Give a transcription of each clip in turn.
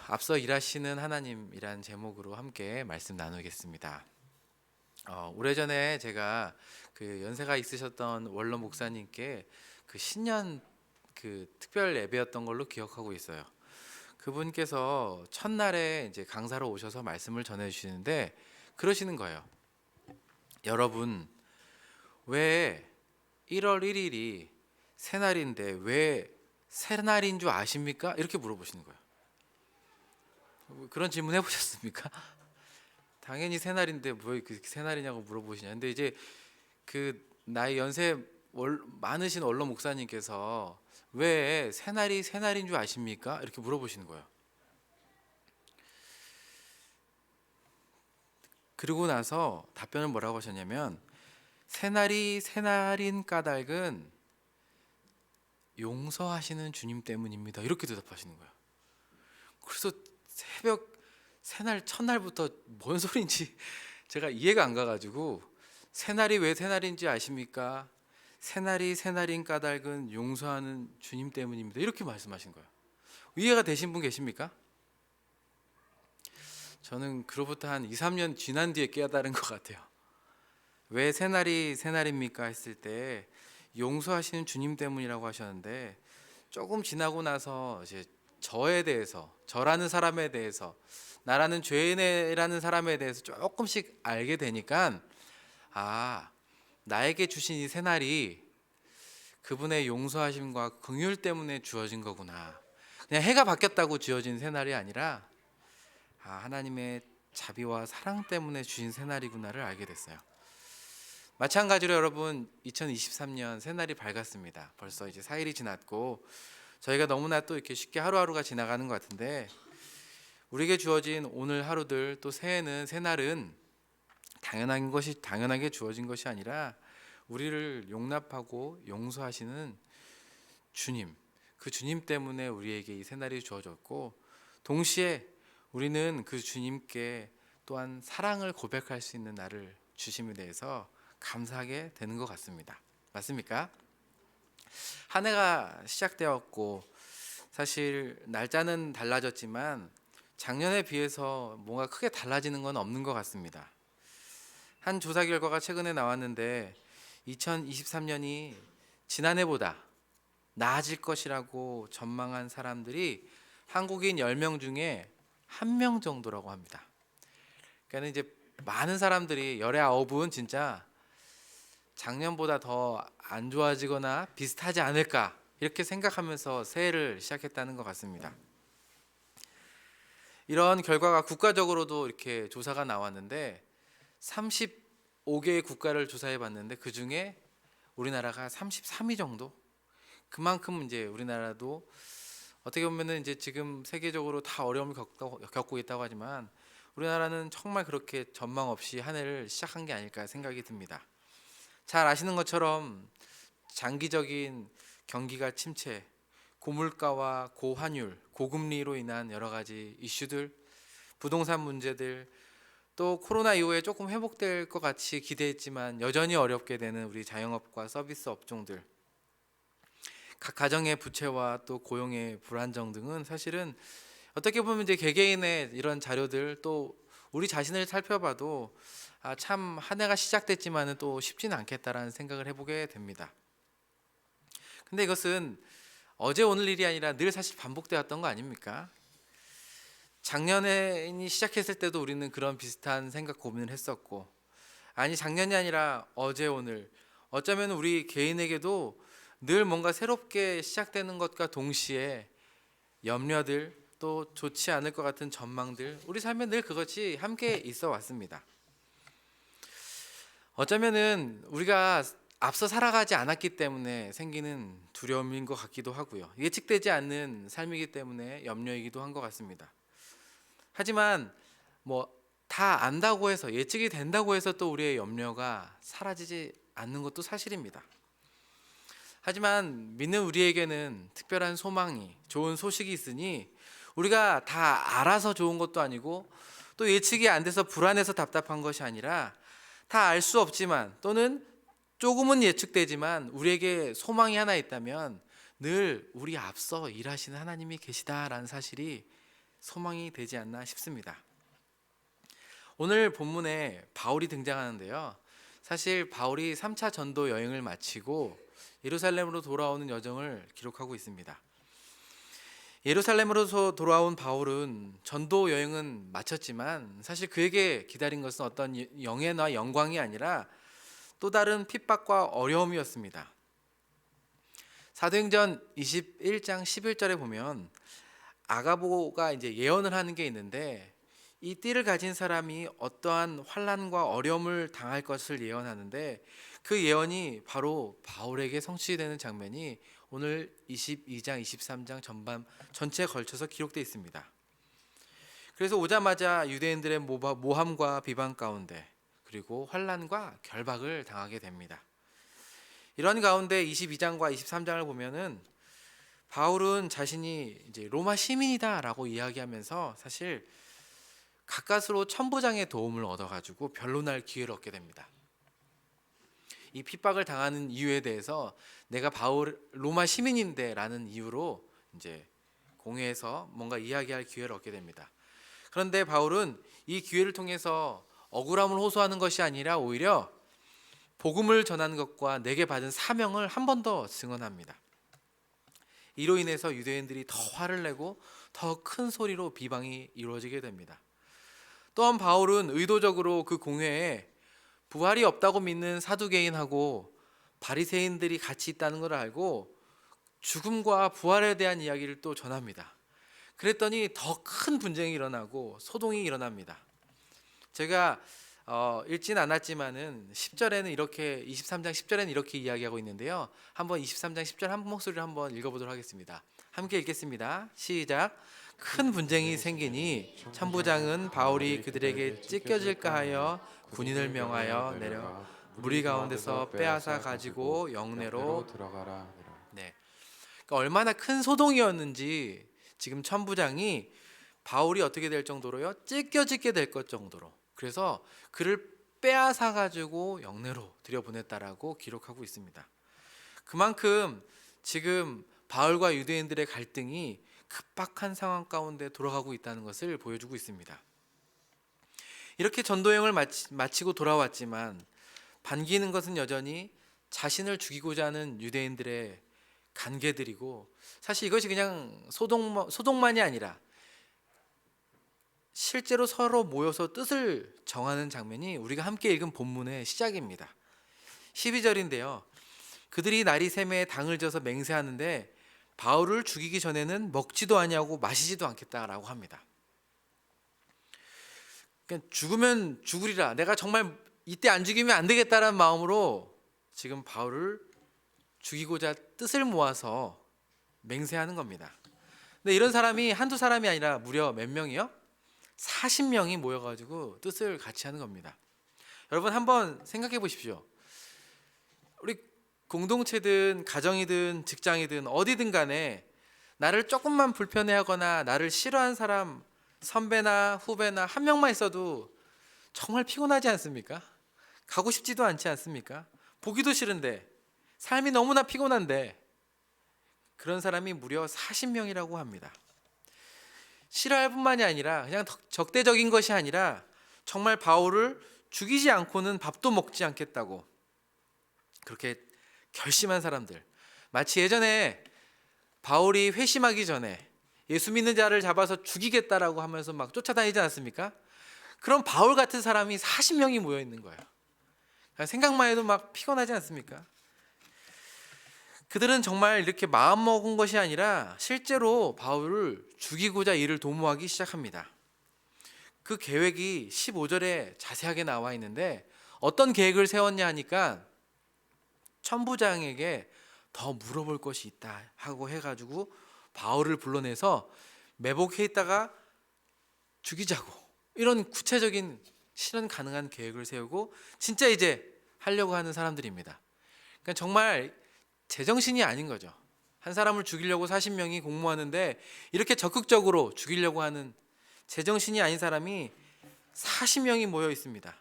앞서 일하시는 하나님이란 제목으로 함께 말씀 나누겠습니다. 오래전에 제가 그 연세가 있으셨던 원로 목사님께 그 신년 그 특별 예배였던 걸로 기억하고 있어요. 그분께서 첫날에 이제 강사로 오셔서 말씀을 전해 주시는데 그러시는 거예요. 여러분, 왜 1월 1일이 새날인데 왜 새날인 줄 아십니까? 이렇게 물어보시는 거예요. 그런 질문 해보셨습니까? 당연히 새날인데 뭐 그 새날이냐고 물어보시냐. 근데 이제 그 나이 연세 많으신 원로 목사님께서 왜 새날이 새날인 줄 아십니까? 이렇게 물어보시는 거예요. 그리고 나서 답변을 뭐라고 하셨냐면 새날이 새날인 까닭은 용서하시는 주님 때문입니다. 이렇게 대답하시는 거예요. 그래서 새벽 새날 첫날부터 뭔 소린지 제가 이해가 안 가가지고 새날이 왜 새날인지 아십니까? 새날이 새날인 까닭은 용서하는 주님 때문입니다. 이렇게 말씀하신 거예요. 이해가 되신 분 계십니까? 저는 그로부터 한 2, 3년 지난 뒤에 깨달은 것 같아요. 왜 새날이 새날입니까? 했을 때 용서하시는 주님 때문이라고 하셨는데 조금 지나고 나서 이제 저에 대해서, 저라는 사람에 대해서, 나라는 죄인이라는 사람에 대해서 조금씩 알게 되니까 나에게 주신 이 새날이 그분의 용서하심과 긍휼 때문에 주어진 거구나. 그냥 해가 바뀌었다고 주어진 새날이 아니라 하나님의 자비와 사랑 때문에 주신 새날이구나를 알게 됐어요. 마찬가지로 여러분 2023년 새날이 밝았습니다. 벌써 이제 4일이 지났고 저희가 너무나 또 이렇게 쉽게 하루하루가 지나가는 것 같은데 우리에게 주어진 오늘 하루들 또 새날은 당연하게 주어진 것이 아니라 우리를 용납하고 용서하시는 주님, 그 주님 때문에 우리에게 이 새날이 주어졌고 동시에 우리는 그 주님께 또한 사랑을 고백할 수 있는 날을 주심에 대해서 감사하게 되는 것 같습니다. 맞습니까? 한 해가 시작되었고 사실 날짜는 달라졌지만 작년에 비해서 뭔가 크게 달라지는 건 없는 것 같습니다. 한 조사 결과가 최근에 나왔는데 2023년이 지난해보다 나아질 것이라고 전망한 사람들이 한국인 10명 중에 1명 정도라고 합니다. 그러니까 이제 많은 사람들이 열의 아홉은 진짜 작년보다 더 안 좋아지거나 비슷하지 않을까 이렇게 생각하면서 새해를 시작했다는 것 같습니다. 이런 결과가 국가적으로도 이렇게 조사가 나왔는데 35개의 국가를 조사해 봤는데 그 중에 우리나라가 33위 정도. 그만큼 이제 우리나라도 어떻게 보면은 이제 지금 세계적으로 다 어려움을 겪고 있다고 하지만 우리나라는 정말 그렇게 전망 없이 한 해를 시작한 게 아닐까 생각이 듭니다. 잘 아시는 것처럼 장기적인 경기가 침체, 고물가와 고환율, 고금리로 인한 여러 가지 이슈들, 부동산 문제들, 또 코로나 이후에 조금 회복될 것 같이 기대했지만 여전히 어렵게 되는 우리 자영업과 서비스 업종들, 각 가정의 부채와 또 고용의 불안정 등은 사실은 어떻게 보면 이제 개개인의 이런 자료들 또 우리 자신을 살펴봐도 참 한 해가 시작됐지만은 또 쉽지는 않겠다라는 생각을 해보게 됩니다. 근데 이것은 어제 오늘 일이 아니라 늘 사실 반복되었던 거 아닙니까? 작년에 시작했을 때도 우리는 그런 비슷한 생각 고민을 했었고 아니 작년이 아니라 어제 오늘 어쩌면 우리 개인에게도 늘 뭔가 새롭게 시작되는 것과 동시에 염려들 또 좋지 않을 것 같은 전망들 우리 삶에 늘 그것이 함께 있어 왔습니다. 어쩌면은 우리가 앞서 살아가지 않았기 때문에 생기는 두려움인 것 같기도 하고요. 예측되지 않는 삶이기 때문에 염려이기도 한 것 같습니다. 하지만 뭐 다 안다고 해서 예측이 된다고 해서 또 우리의 염려가 사라지지 않는 것도 사실입니다. 하지만 믿는 우리에게는 특별한 소망이 좋은 소식이 있으니 우리가 다 알아서 좋은 것도 아니고 또 예측이 안 돼서 불안해서 답답한 것이 아니라 다 알 수 없지만 또는 조금은 예측되지만 우리에게 소망이 하나 있다면 늘 우리 앞서 일하시는 하나님이 계시다라는 사실이 소망이 되지 않나 싶습니다. 오늘 본문에 바울이 등장하는데요. 사실 바울이 3차 전도 여행을 마치고 예루살렘으로 돌아오는 여정을 기록하고 있습니다. 예루살렘으로서 돌아온 바울은 전도 여행은 마쳤지만 사실 그에게 기다린 것은 어떤 영예나 영광이 아니라 또 다른 핍박과 어려움이었습니다. 사도행전 21장 11절에 보면 아가보가 이제 예언을 하는 게 있는데, 이 띠를 가진 사람이 어떠한 환난과 어려움을 당할 것을 예언하는데, 그 예언이 바로 바울에게 성취되는 장면이 오늘 22장, 23장 전체에 걸쳐서 기록되어 있습니다. 그래서 오자마자 유대인들의 모함과 비방 가운데 그리고 환난과 결박을 당하게 됩니다. 이런 가운데 22장과 23장을 보면은 바울은 자신이 이제 로마 시민이다라고 이야기하면서 사실 가까스로 천부장의 도움을 얻어가지고 변론할 기회를 얻게 됩니다. 이 핍박을 당하는 이유에 대해서 내가 바울 로마 시민인데라는 이유로 이제 공회에서 뭔가 이야기할 기회를 얻게 됩니다. 그런데 바울은 이 기회를 통해서 억울함을 호소하는 것이 아니라 오히려 복음을 전하는 것과 내게 받은 사명을 한 번 더 증언합니다. 이로 인해서 유대인들이 더 화를 내고 더 큰 소리로 비방이 이루어지게 됩니다. 또한 바울은 의도적으로 그 공회에 부활이 없다고 믿는 사두개인하고 바리새인들이 같이 있다는 걸 알고 죽음과 부활에 대한 이야기를 또 전합니다. 그랬더니 더 큰 분쟁이 일어나고 소동이 일어납니다. 제가 읽진 않았지만은 10절에는 이렇게 23장 10절에는 이렇게 이야기하고 있는데요. 한번 23장 10절 한 목소리로 한번 읽어보도록 하겠습니다. 함께 읽겠습니다. 시작. 큰 분쟁이 생기니 천부장은 바울이 그들에게 찢겨질까 하여 군인을 명하여 내려 무리 가운데서 빼앗아 가지고 영내로 들어가라. 네. 그러니까 얼마나 큰 소동이었는지 지금 천부장이 바울이 어떻게 될 정도로요? 찢겨지게 될 것 정도로. 그래서 그를 빼앗아 가지고 영내로 들여보냈다라고 기록하고 있습니다. 그만큼 지금 바울과 유대인들의 갈등이 급박한 상황 가운데 돌아가고 있다는 것을 보여주고 있습니다. 이렇게 전도여행을 마치고 돌아왔지만 반기는 것은 여전히 자신을 죽이고자 하는 유대인들의 간계들이고, 사실 이것이 그냥 소동만이 아니라 실제로 서로 모여서 뜻을 정하는 장면이 우리가 함께 읽은 본문의 시작입니다. 12절인데요. 그들이 날이 새매에 당을 져서 맹세하는데 바울을 죽이기 전에는 먹지도 아니하고 마시지도 않겠다라고 합니다. 그러니까 죽으면 죽으리라, 내가 정말 이때 안 죽이면 안 되겠다라는 마음으로 지금 바울을 죽이고자 뜻을 모아서 맹세하는 겁니다. 근데 이런 사람이 한두 사람이 아니라 무려 몇 명이요? 40명이 모여가지고 뜻을 같이 하는 겁니다. 여러분 한번 생각해 보십시오. 우리 공동체든 가정이든 직장이든 어디든 간에 나를 조금만 불편해하거나 나를 싫어하는 사람, 선배나 후배나 한 명만 있어도 정말 피곤하지 않습니까? 가고 싶지도 않지 않습니까? 보기도 싫은데, 삶이 너무나 피곤한데 그런 사람이 무려 40명이라고 합니다. 싫어할 뿐만이 아니라 그냥 적대적인 것이 아니라 정말 바울을 죽이지 않고는 밥도 먹지 않겠다고 그렇게 결심한 사람들. 마치 예전에 바울이 회심하기 전에 예수 믿는 자를 잡아서 죽이겠다라고 하면서 막 쫓아다니지 않았습니까? 그럼 바울 같은 사람이 40명이 모여 있는 거예요. 생각만 해도 막 피곤하지 않습니까? 그들은 정말 이렇게 마음먹은 것이 아니라 실제로 바울을 죽이고자 이를 도모하기 시작합니다. 그 계획이 15절에 자세하게 나와 있는데 어떤 계획을 세웠냐 하니까 천부장에게 더 물어볼 것이 있다 하고 해가지고 바울을 불러내서 매복해 있다가 죽이자고, 이런 구체적인 실현 가능한 계획을 세우고 진짜 이제 하려고 하는 사람들입니다. 그러니까 정말 제정신이 아닌 거죠. 한 사람을 죽이려고 40명이 공모하는데 이렇게 적극적으로 죽이려고 하는 제정신이 아닌 사람이 40명이 모여 있습니다.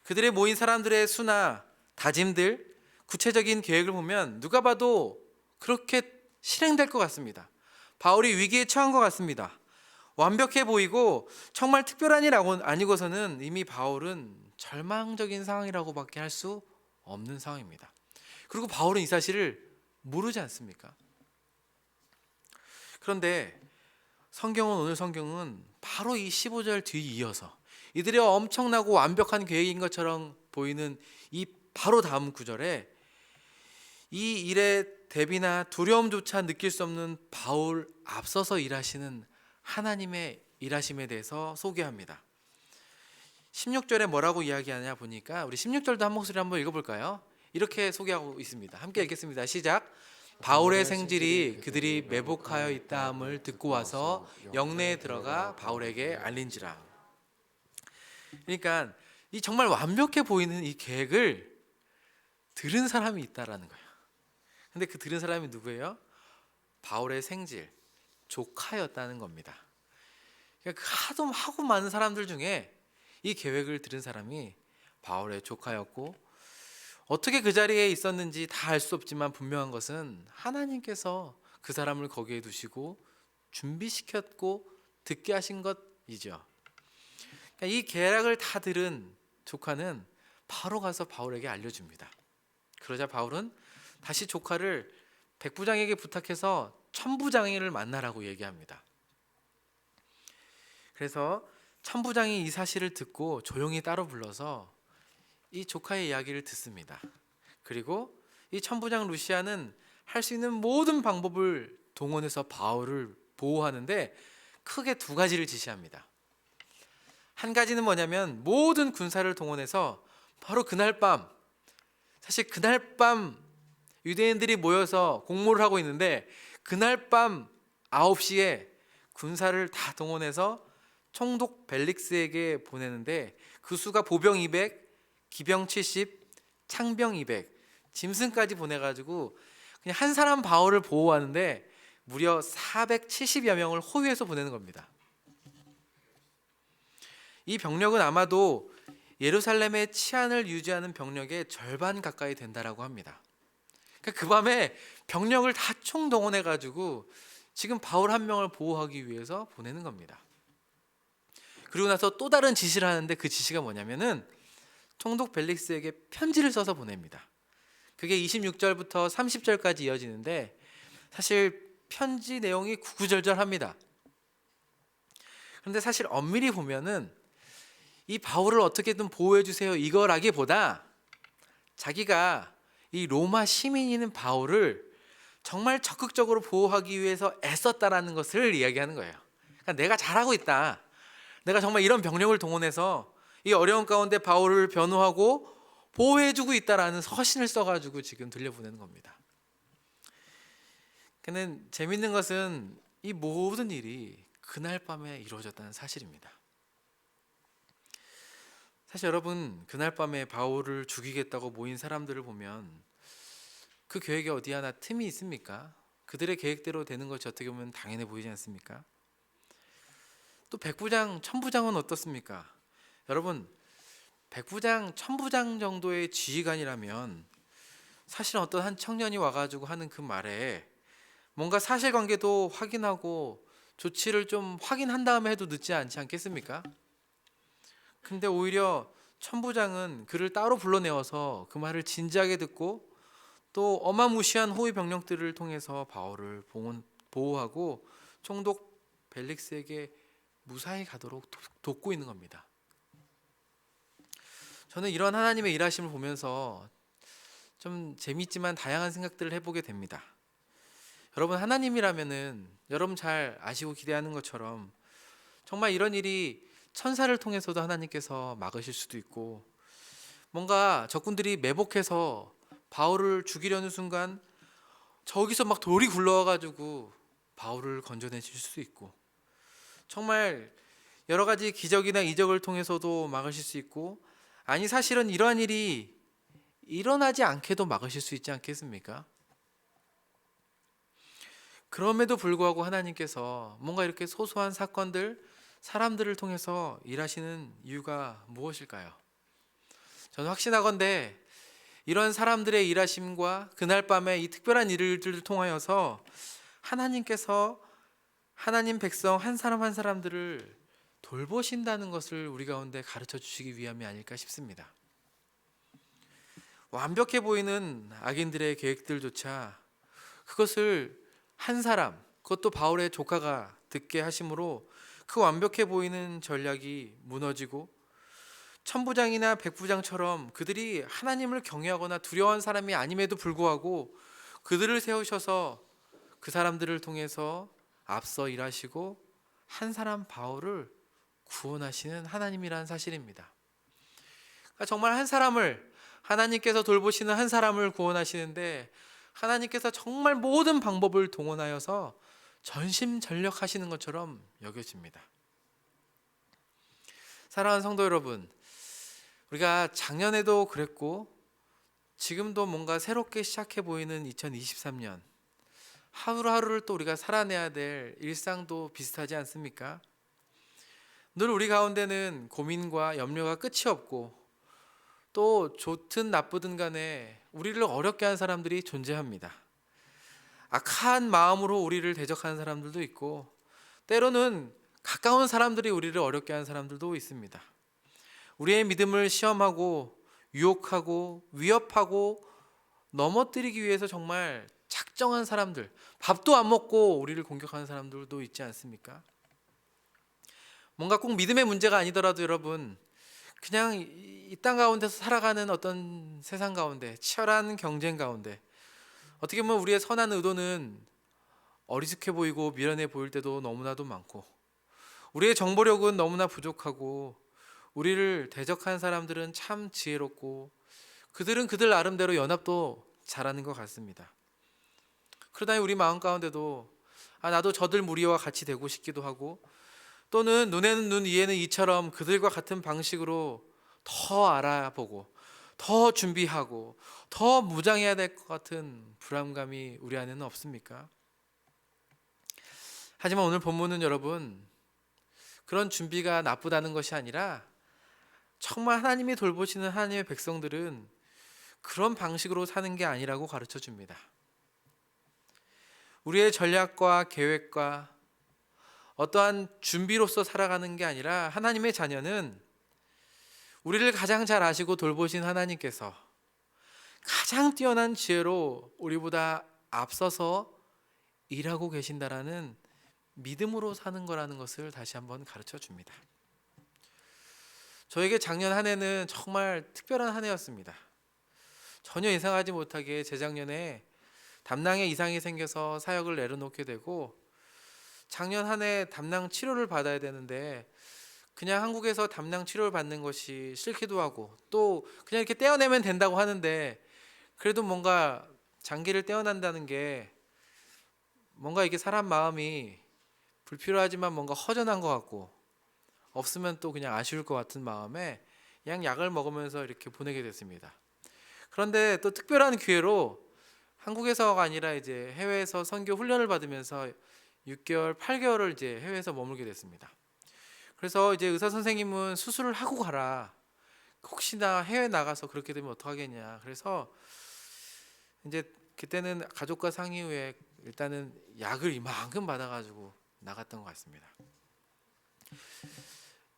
그들의 모인 사람들의 수나 다짐들, 구체적인 계획을 보면 누가 봐도 그렇게 실행될 것 같습니다. 바울이 위기에 처한 것 같습니다. 완벽해 보이고 정말 특별한 일 아니고서는 이미 바울은 절망적인 상황이라고밖에 할 수 없는 상황입니다. 그리고 바울은 이 사실을 모르지 않습니까? 그런데 오늘 성경은 바로 이 15절 뒤 이어서 이들의 엄청나고 완벽한 계획인 것처럼 보이는 이 바로 다음 구절에 이 일의 대비나 두려움조차 느낄 수 없는 바울 앞서서 일하시는 하나님의 일하심에 대해서 소개합니다. 16절에 뭐라고 이야기하냐 보니까 우리 16절도 한 목소리 한번 읽어볼까요? 이렇게 소개하고 있습니다. 함께 읽겠습니다. 시작. 바울의 생질이 그들이 매복하여 있다함을 듣고 와서 영내에 들어가 바울에게 알린지라. 그러니까 이 정말 완벽해 보이는 이 계획을 들은 사람이 있다라는 거예요. 근데 그 들은 사람이 누구예요? 바울의 생질, 조카였다는 겁니다. 그러니까 하도 많은 사람들 중에 이 계획을 들은 사람이 바울의 조카였고, 어떻게 그 자리에 있었는지 다 알 수 없지만 분명한 것은 하나님께서 그 사람을 거기에 두시고 준비시켰고 듣게 하신 것이죠. 그러니까 이 계략을 다 들은 조카는 바로 가서 바울에게 알려줍니다. 그러자 바울은 다시 조카를 백부장에게 부탁해서 천부장을 만나라고 얘기합니다. 그래서 천부장이 이 사실을 듣고 조용히 따로 불러서 이 조카의 이야기를 듣습니다. 그리고 이 천부장 루시아는 할 수 있는 모든 방법을 동원해서 바울을 보호하는데 크게 두 가지를 지시합니다. 한 가지는 뭐냐면 모든 군사를 동원해서 바로 그날 밤, 사실 그날 밤 유대인들이 모여서 공모를 하고 있는데 그날 밤 9시에 군사를 다 동원해서 총독 벨릭스에게 보내는데 그 수가 보병 200, 기병 70, 창병 200, 짐승까지 보내가지고 그냥 한 사람 바울을 보호하는데 무려 470여 명을 호위해서 보내는 겁니다. 이 병력은 아마도 예루살렘의 치안을 유지하는 병력의 절반 가까이 된다라고 합니다. 그러니까 그 밤에 병력을 다 총동원해가지고 지금 바울 한 명을 보호하기 위해서 보내는 겁니다. 그리고 나서 또 다른 지시를 하는데 그 지시가 뭐냐면은 총독 벨릭스에게 편지를 써서 보냅니다. 그게 26절부터 30절까지 이어지는데 사실 편지 내용이 구구절절합니다. 그런데 사실 엄밀히 보면은 이 바울을 어떻게든 보호해 주세요 이거라기보다 자기가 이 로마 시민인 바울을 정말 적극적으로 보호하기 위해서 애썼다라는 것을 이야기하는 거예요. 그러니까 내가 잘하고 있다. 내가 정말 이런 병력을 동원해서 이 어려운 가운데 바울을 변호하고 보호해주고 있다라는 서신을 써가지고 지금 들려보내는 겁니다. 근데 재밌는 것은 이 모든 일이 그날 밤에 이루어졌다는 사실입니다. 사실 여러분, 그날 밤에 바울을 죽이겠다고 모인 사람들을 보면 그 계획에 어디 하나 틈이 있습니까? 그들의 계획대로 되는 것이 어떻게 보면 당연해 보이지 않습니까? 또 백부장, 천부장은 어떻습니까? 여러분, 백부장, 천부장 정도의 지휘관이라면 사실 어떤 한 청년이 와가지고 하는 그 말에 뭔가 사실관계도 확인하고 조치를 좀 확인한 다음에 해도 늦지 않지 않겠습니까? 근데 오히려 천부장은 그를 따로 불러내어서 그 말을 진지하게 듣고 또 어마무시한 호위 병력들을 통해서 바울을 보호하고 총독 벨릭스에게 무사히 가도록 돕고 있는 겁니다. 저는 이런 하나님의 일하심을 보면서 좀 재밌지만 다양한 생각들을 해보게 됩니다. 여러분, 하나님이라면은 여러분 잘 아시고 기대하는 것처럼 정말 이런 일이 천사를 통해서도 하나님께서 막으실 수도 있고, 뭔가 적군들이 매복해서 바울을 죽이려는 순간 저기서 막 돌이 굴러와가지고 바울을 건져내실 수도 있고, 정말 여러 가지 기적이나 이적을 통해서도 막으실 수 있고, 아니 사실은 이러한 일이 일어나지 않게도 막으실 수 있지 않겠습니까? 그럼에도 불구하고 하나님께서 뭔가 이렇게 소소한 사건들, 사람들을 통해서 일하시는 이유가 무엇일까요? 저는 확신하건대 이런 사람들의 일하심과 그날 밤에 이 특별한 일들을 통하여서 하나님께서 하나님 백성 한 사람 한 사람들을 돌보신다는 것을 우리 가운데 가르쳐 주시기 위함이 아닐까 싶습니다. 완벽해 보이는 악인들의 계획들조차 그것을 한 사람, 그것도 바울의 조카가 듣게 하심으로 그 완벽해 보이는 전략이 무너지고 천부장이나 백부장처럼 그들이 하나님을 경외하거나 두려워한 사람이 아님에도 불구하고 그들을 세우셔서 그 사람들을 통해서 앞서 일하시고 한 사람 바울을 구원하시는 하나님이라는 사실입니다. 그러니까 정말 한 사람을 하나님께서 돌보시는 한 사람을 구원하시는데 하나님께서 정말 모든 방법을 동원하여서 전심전력하시는 것처럼 여겨집니다. 사랑하는 성도 여러분, 우리가 작년에도 그랬고 지금도 뭔가 새롭게 시작해 보이는 2023년, 하루하루를 또 우리가 살아내야 될 일상도 비슷하지 않습니까? 늘 우리 가운데는 고민과 염려가 끝이 없고 또 좋든 나쁘든 간에 우리를 어렵게 하는 사람들이 존재합니다. 악한 마음으로 우리를 대적하는 사람들도 있고 때로는 가까운 사람들이 우리를 어렵게 하는 사람들도 있습니다. 우리의 믿음을 시험하고 유혹하고 위협하고 넘어뜨리기 위해서 정말 작정한 사람들, 밥도 안 먹고 우리를 공격하는 사람들도 있지 않습니까? 뭔가 꼭 믿음의 문제가 아니더라도 여러분, 그냥 이 땅 가운데서 살아가는 어떤 세상 가운데 치열한 경쟁 가운데 어떻게 보면 우리의 선한 의도는 어리숙해 보이고 미련해 보일 때도 너무나도 많고 우리의 정보력은 너무나 부족하고 우리를 대적하는 사람들은 참 지혜롭고 그들은 그들 나름대로 연합도 잘하는 것 같습니다. 그러다 우리 마음 가운데도 나도 저들 무리와 같이 되고 싶기도 하고 또는 눈에는 눈 이에는 이처럼 그들과 같은 방식으로 더 알아보고 더 준비하고 더 무장해야 될 것 같은 불안감이 우리 안에는 없습니까? 하지만 오늘 본문은 여러분 그런 준비가 나쁘다는 것이 아니라 정말 하나님이 돌보시는 하나님의 백성들은 그런 방식으로 사는 게 아니라고 가르쳐 줍니다. 우리의 전략과 계획과 어떠한 준비로서 살아가는 게 아니라 하나님의 자녀는 우리를 가장 잘 아시고 돌보신 하나님께서 가장 뛰어난 지혜로 우리보다 앞서서 일하고 계신다라는 믿음으로 사는 거라는 것을 다시 한번 가르쳐 줍니다. 저에게 작년 한 해는 정말 특별한 한 해였습니다. 전혀 예상하지 못하게 재작년에 담낭에 이상이 생겨서 사역을 내려놓게 되고 작년 한 해 담낭 치료를 받아야 되는데 그냥 한국에서 담낭 치료를 받는 것이 싫기도 하고 또 그냥 이렇게 떼어내면 된다고 하는데 그래도 뭔가 장기를 떼어낸다는 게 뭔가 이게 사람 마음이 불필요하지만 뭔가 허전한 것 같고 없으면 또 그냥 아쉬울 것 같은 마음에 그냥 약을 먹으면서 이렇게 보내게 됐습니다. 그런데 또 특별한 기회로 한국에서가 아니라 이제 해외에서 선교 훈련을 받으면서 6개월, 8개월을 이제 해외에서 머물게 됐습니다. 그래서 이제 의사 선생님은 수술을 하고 가라. 혹시나 해외 나가서 그렇게 되면 어떡하겠냐. 그래서 이제 그때는 가족과 상의 후에 일단은 약을 이만큼 받아가지고 나갔던 것 같습니다.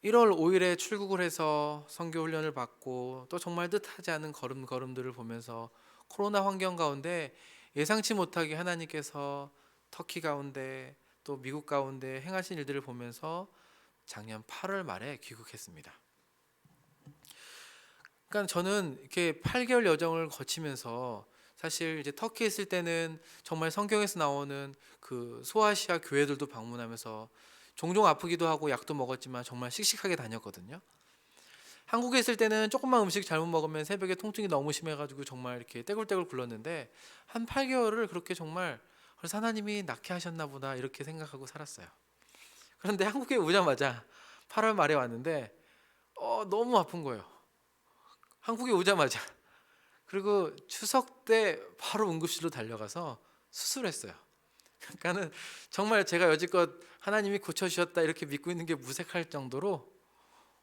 1월 5일에 출국을 해서 선교 훈련을 받고 또 정말 뜻하지 않은 걸음들을 보면서 코로나 환경 가운데 예상치 못하게 하나님께서 터키 가운데 또 미국 가운데 행하신 일들을 보면서 작년 8월 말에 귀국했습니다. 그러니까 저는 이렇게 8개월 여정을 거치면서 사실 이제 터키에 있을 때는 정말 성경에서 나오는 그 소아시아 교회들도 방문하면서 종종 아프기도 하고 약도 먹었지만 정말 씩씩하게 다녔거든요. 한국에 있을 때는 조금만 음식 잘못 먹으면 새벽에 통증이 너무 심해가지고 정말 이렇게 떼굴떼굴 굴렀는데 한 8개월을 그렇게 정말 그래서 하나님이 낳게 하셨나 보다 이렇게 생각하고 살았어요. 그런데 한국에 오자마자 8월 말에 왔는데 너무 아픈 거예요. 한국에 오자마자. 그리고 추석 때 바로 응급실로 달려가서 수술했어요. 그러니까는 정말 제가 여지껏 하나님이 고쳐주셨다 이렇게 믿고 있는 게 무색할 정도로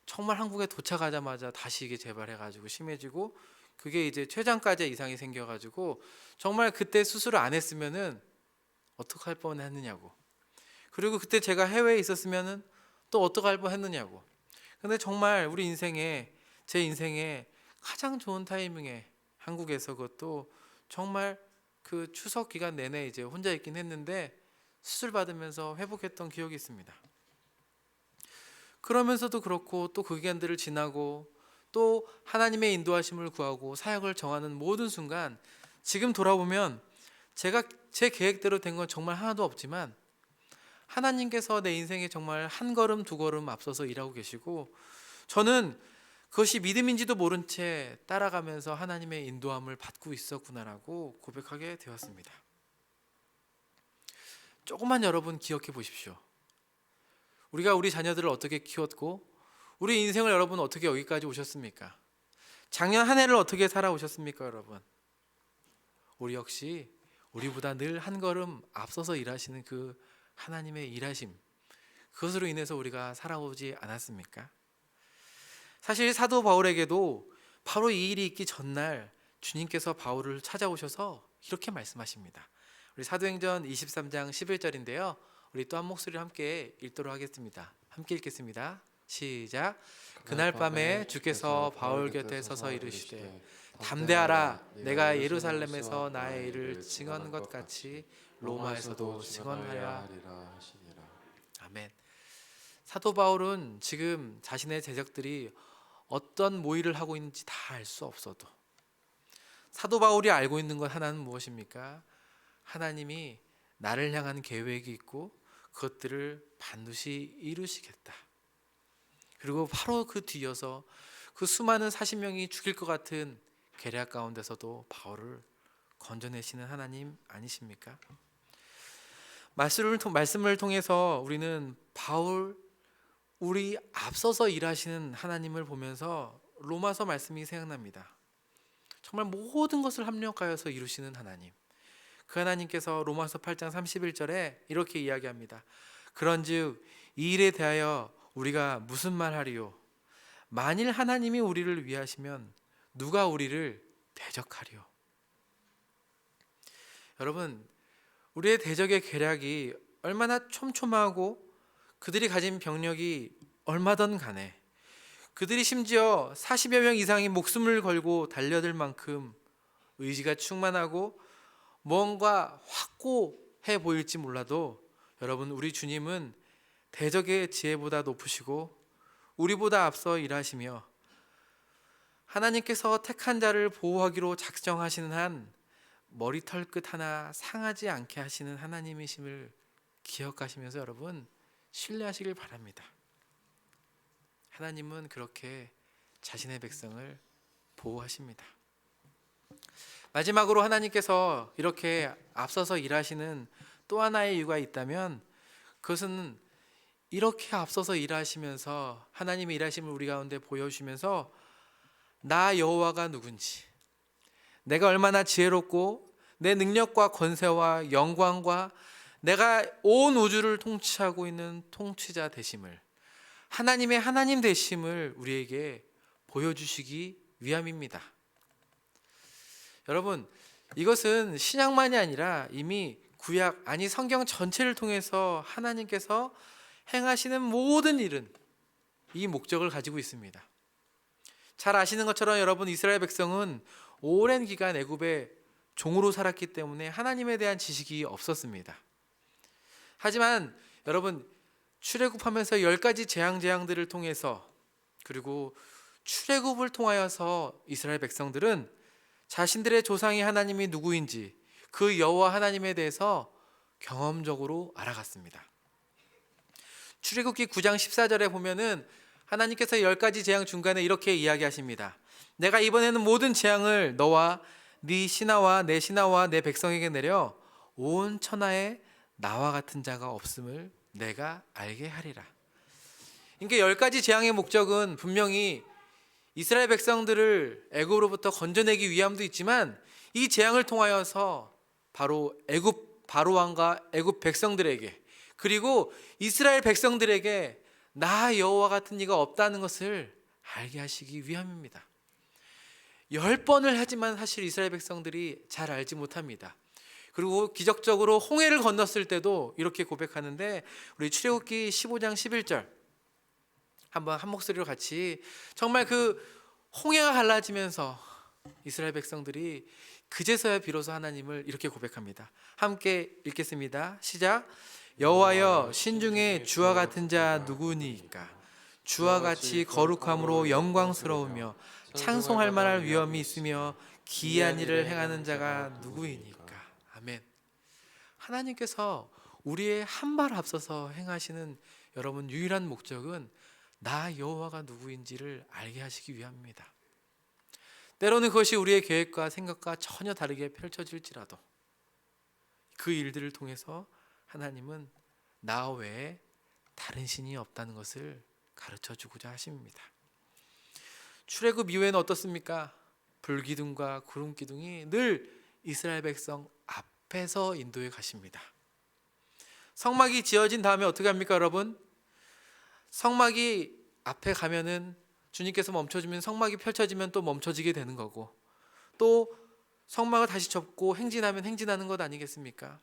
정말 한국에 도착하자마자 다시 이게 재발해가지고 심해지고 그게 이제 췌장까지 이상이 생겨가지고 정말 그때 수술을 안 했으면은 어떡할 뻔했느냐고. 그리고 그때 제가 해외에 있었으면은 또 어떡할 뻔했느냐고. 근데 정말 우리 인생에, 제 인생에 가장 좋은 타이밍에 한국에서, 그것도 정말 그 추석 기간 내내 이제 혼자 있긴 했는데 수술 받으면서 회복했던 기억이 있습니다. 그러면서도 그렇고 또 그 기간들을 지나고 또 하나님의 인도하심을 구하고 사역을 정하는 모든 순간, 지금 돌아보면 제가 제 계획대로 된 건 정말 하나도 없지만 하나님께서 내 인생에 정말 한 걸음 두 걸음 앞서서 일하고 계시고, 저는 그것이 믿음인지도 모른 채 따라가면서 하나님의 인도함을 받고 있었구나라고 고백하게 되었습니다. 조금만 여러분 기억해 보십시오. 우리가 우리 자녀들을 어떻게 키웠고 우리 인생을 여러분 어떻게 여기까지 오셨습니까? 작년 한 해를 어떻게 살아오셨습니까, 여러분? 우리 역시 우리보다 늘 한 걸음 앞서서 일하시는 그 하나님의 일하심, 그것으로 인해서 우리가 살아오지 않았습니까? 사실 사도 바울에게도 바로 이 일이 있기 전날 주님께서 바울을 찾아오셔서 이렇게 말씀하십니다. 우리 사도행전 23장 11절인데요. 우리 또 한 목소리로 함께 읽도록 하겠습니다. 함께 읽겠습니다. 시작. 그날 밤에 주께서 바울 곁에 서서 이르시되 담대하라, 내가 예루살렘에서 나의 일을 증언한 것 같이 로마에서도 증언하여야 하리라 하시니라. 아멘. 사도 바울은 지금 자신의 제적들이 어떤 모의를 하고 있는지 다 알 수 없어도 사도 바울이 알고 있는 것 하나는 무엇입니까? 하나님이 나를 향한 계획이 있고 그것들을 반드시 이루시겠다. 그리고 바로 그 뒤여서 그 수많은 40명이 죽일 것 같은 계략 가운데서도 바울을 건져내시는 하나님 아니십니까? 말씀을 통해서 우리는 바울, 우리 앞서서 일하시는 하나님을 보면서 로마서 말씀이 생각납니다. 정말 모든 것을 합력하여서 이루시는 하나님, 그 하나님께서 로마서 8장 31절에 이렇게 이야기합니다. 그런즉 이 일에 대하여 우리가 무슨 말하리요? 만일 하나님이 우리를 위하시면 누가 우리를 대적하리요? 여러분, 우리의 대적의 계략이 얼마나 촘촘하고 그들이 가진 병력이 얼마든 간에, 그들이 심지어 40여 명 이상이 목숨을 걸고 달려들 만큼 의지가 충만하고 뭔가 확고해 보일지 몰라도, 여러분, 우리 주님은 대적의 지혜보다 높으시고 우리보다 앞서 일하시며 하나님께서 택한 자를 보호하기로 작정하시는 한 머리털 끝 하나 상하지 않게 하시는 하나님이심을 기억하시면서 여러분 신뢰하시길 바랍니다. 하나님은 그렇게 자신의 백성을 보호하십니다. 마지막으로 하나님께서 이렇게 앞서서 일하시는 또 하나의 이유가 있다면, 그것은 이렇게 앞서서 일하시면서 하나님의 일하심을 우리 가운데 보여주시면서 나 여호와가 누군지, 내가 얼마나 지혜롭고 내 능력과 권세와 영광과 내가 온 우주를 통치하고 있는 통치자 되심을, 하나님의 하나님 되심을 우리에게 보여주시기 위함입니다. 여러분, 이것은 신약만이 아니라 이미 구약, 아니 성경 전체를 통해서 하나님께서 행하시는 모든 일은 이 목적을 가지고 있습니다. 잘 아시는 것처럼 여러분, 이스라엘 백성은 오랜 기간 애굽의 종으로 살았기 때문에 하나님에 대한 지식이 없었습니다. 하지만 여러분, 출애굽하면서 10가지 재앙들을 통해서, 그리고 출애굽을 통하여서 이스라엘 백성들은 자신들의 조상의 하나님이 누구인지, 그 여호와 하나님에 대해서 경험적으로 알아갔습니다. 출애굽기 9장 14절에 보면은 하나님께서 10가지 재앙 중간에 이렇게 이야기하십니다. 내가 이번에는 모든 재앙을 너와 네 신하와 내 신하와 내 백성에게 내려 온 천하에 나와 같은 자가 없음을 내가 알게 하리라. 그러니까 10가지 재앙의 목적은 분명히 이스라엘 백성들을 애굽으로부터 건져내기 위함도 있지만, 이 재앙을 통하여서 바로 애굽 바로왕과 애굽 백성들에게, 그리고 이스라엘 백성들에게 나 여호와 같은 이가 없다는 것을 알게 하시기 위함입니다. 10번을 하지만 사실 이스라엘 백성들이 잘 알지 못합니다. 그리고 기적적으로 홍해를 건넜을 때도 이렇게 고백하는데, 우리 출애굽기 15장 11절 한번 한 목소리로 같이, 정말 그 홍해가 갈라지면서 이스라엘 백성들이 그제서야 비로소 하나님을 이렇게 고백합니다. 함께 읽겠습니다. 시작. 여호와여, 신중에 주와 같은 자 누구니까? 주와 같이 거룩함으로 영광스러우며 찬송할 만할 위엄이 있으며 기이한 일을 행하는 자가 누구이니까? 아멘. 하나님께서 우리의 한 발 앞서서 행하시는 여러분 유일한 목적은 나 여호와가 누구인지를 알게 하시기 위함입니다. 때로는 그것이 우리의 계획과 생각과 전혀 다르게 펼쳐질지라도 그 일들을 통해서 하나님은 나 외에 다른 신이 없다는 것을 가르쳐 주고자 하십니다. 출애굽 이후에는 어떻습니까? 불기둥과 구름기둥이 늘 이스라엘 백성 앞에서 인도해 가십니다. 성막이 지어진 다음에 어떻게 합니까, 여러분? 성막이 앞에 가면은 주님께서 멈춰주면 성막이 펼쳐지면 또 멈춰지게 되는 거고, 또 성막을 다시 접고 행진하면 행진하는 것 아니겠습니까?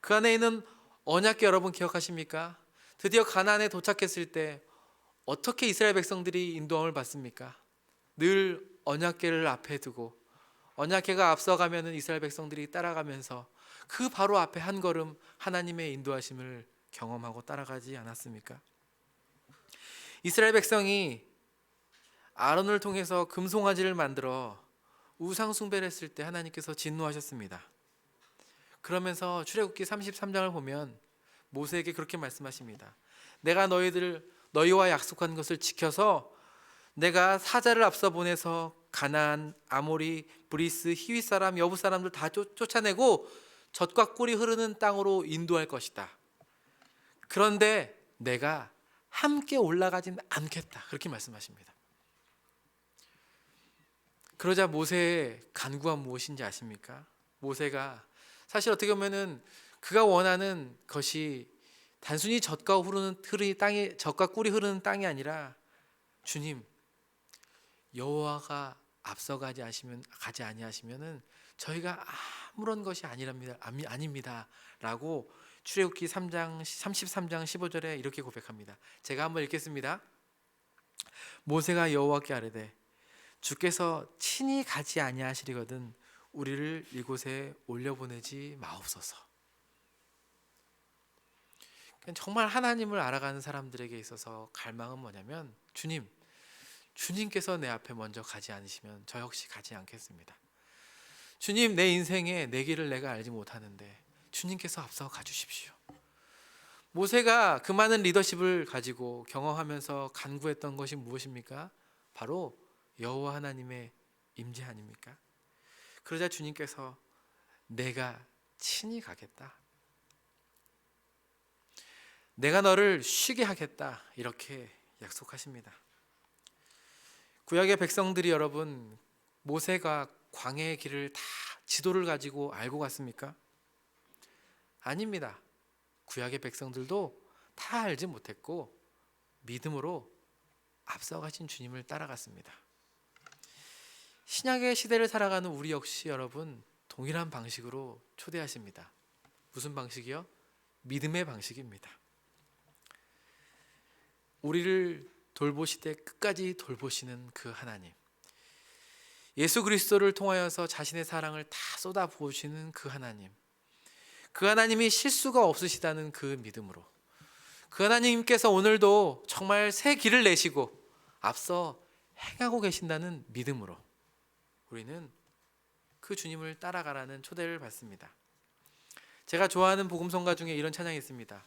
그 안에 있는 언약궤 여러분 기억하십니까? 드디어 가나안에 도착했을 때 어떻게 이스라엘 백성들이 인도함을 받습니까? 늘 언약궤를 앞에 두고 언약궤가 앞서가면은 이스라엘 백성들이 따라가면서 그 바로 앞에 한 걸음 하나님의 인도하심을 경험하고 따라가지 않았습니까? 이스라엘 백성이 아론을 통해서 금송아지를 만들어 우상 숭배를 했을 때 하나님께서 진노하셨습니다. 그러면서 출애굽기 33장을 보면 모세에게 그렇게 말씀하십니다. 내가 너희와 약속한 것을 지켜서 내가 사자를 앞서 보내서 가나안, 아모리, 브리스, 히윗 사람, 여부 사람들 다 쫓아내고 젖과 꿀이 흐르는 땅으로 인도할 것이다. 그런데 내가 함께 올라가진 않겠다. 그렇게 말씀하십니다. 그러자 모세의 간구가 무엇인지 아십니까? 모세가 사실 어떻게 보면은 그가 원하는 것이 단순히 젖과 꿀이 흐르는 땅이 아니라, 주님, 여호와가 앞서가지 아니하시면은 저희가 아무런 것이 아닙니다라고 출애굽기 33장 15절에 이렇게 고백합니다. 제가 한번 읽겠습니다. 모세가 여호와께 아뢰되 주께서 친히 가지 아니하시리거든 우리를 이곳에 올려보내지 마옵소서. 정말 하나님을 알아가는 사람들에게 있어서 갈망은 뭐냐면, 주님께서 내 앞에 먼저 가지 않으시면 저 역시 가지 않겠습니다. 주님, 내 인생에 내 길을 내가 알지 못하는데 주님께서 앞서 가주십시오. 모세가 그 많은 리더십을 가지고 경험하면서 간구했던 것이 무엇입니까? 바로 여호와 하나님의 임재 아닙니까? 그러자 주님께서 내가 친히 가겠다, 내가 너를 쉬게 하겠다, 이렇게 약속하십니다. 구약의 백성들이 여러분 모세가 광야의 길을 다 지도를 가지고 알고 갔습니까? 아닙니다. 구약의 백성들도 다 알지 못했고 믿음으로 앞서가신 주님을 따라갔습니다. 신약의 시대를 살아가는 우리 역시 여러분 동일한 방식으로 초대하십니다. 무슨 방식이요? 믿음의 방식입니다. 우리를 돌보시되 끝까지 돌보시는 그 하나님, 예수 그리스도를 통하여서 자신의 사랑을 다 쏟아 부으시는 그 하나님, 그 하나님이 실수가 없으시다는 그 믿음으로, 그 하나님께서 오늘도 정말 새 길을 내시고 앞서 행하고 계신다는 믿음으로 우리는 그 주님을 따라가라는 초대를 받습니다. 제가 좋아하는 복음성가 중에 이런 찬양이 있습니다.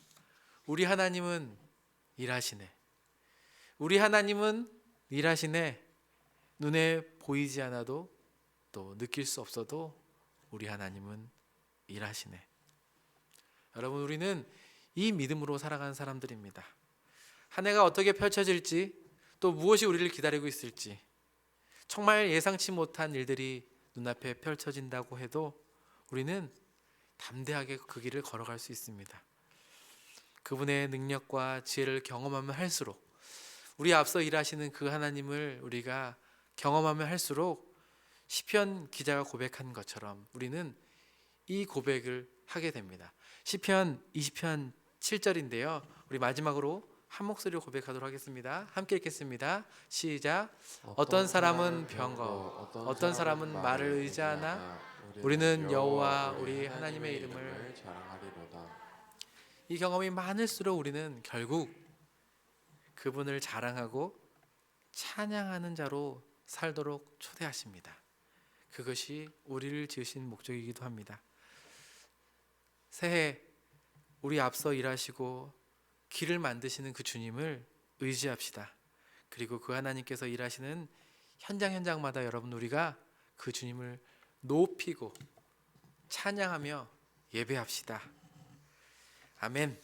우리 하나님은 일하시네, 우리 하나님은 일하시네, 눈에 보이지 않아도 또 느낄 수 없어도 우리 하나님은 일하시네. 여러분, 우리는 이 믿음으로 살아가는 사람들입니다. 한 해가 어떻게 펼쳐질지, 또 무엇이 우리를 기다리고 있을지, 정말 예상치 못한 일들이 눈앞에 펼쳐진다고 해도 우리는 담대하게 그 길을 걸어갈 수 있습니다. 그분의 능력과 지혜를 경험하면 할수록, 우리 앞서 일하시는 그 하나님을 우리가 경험하면 할수록 시편 기자가 고백한 것처럼 우리는 이 고백을 하게 됩니다. 시편 20편 7절인데요. 우리 마지막으로 한 목소리로 고백하도록 하겠습니다. 함께 읽겠습니다. 시작. 어떤 사람은 병거, 어떤 사람은 말을 의지하나 우리는 여호와 우리 하나님의 이름을 자랑하리로다. 이 경험이 많을수록 우리는 결국 그분을 자랑하고 찬양하는 자로 살도록 초대하십니다. 그것이 우리를 지으신 목적이기도 합니다. 새해 우리 앞서 일하시고 길을 만드시는 그 주님을 의지합시다. 그리고 그 하나님께서 일하시는 현장마다 여러분 우리가 그 주님을 높이고 찬양하며 예배합시다. 아멘.